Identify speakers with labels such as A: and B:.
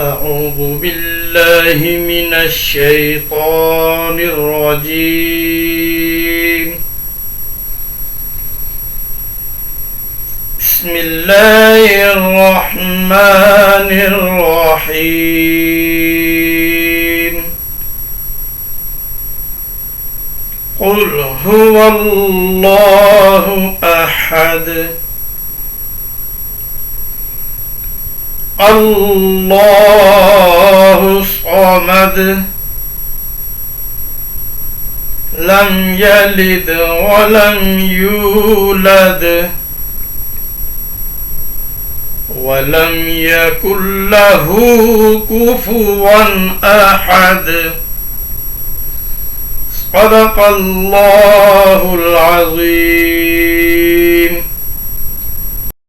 A: أعوذ بالله من الشيطان الرجيم. بسم الله الرحمن الرحيم. قل هو الله أحد الله الصمد لم يلد ولم يولد ولم يكن له كفوا أحد. صدق الله العظيم.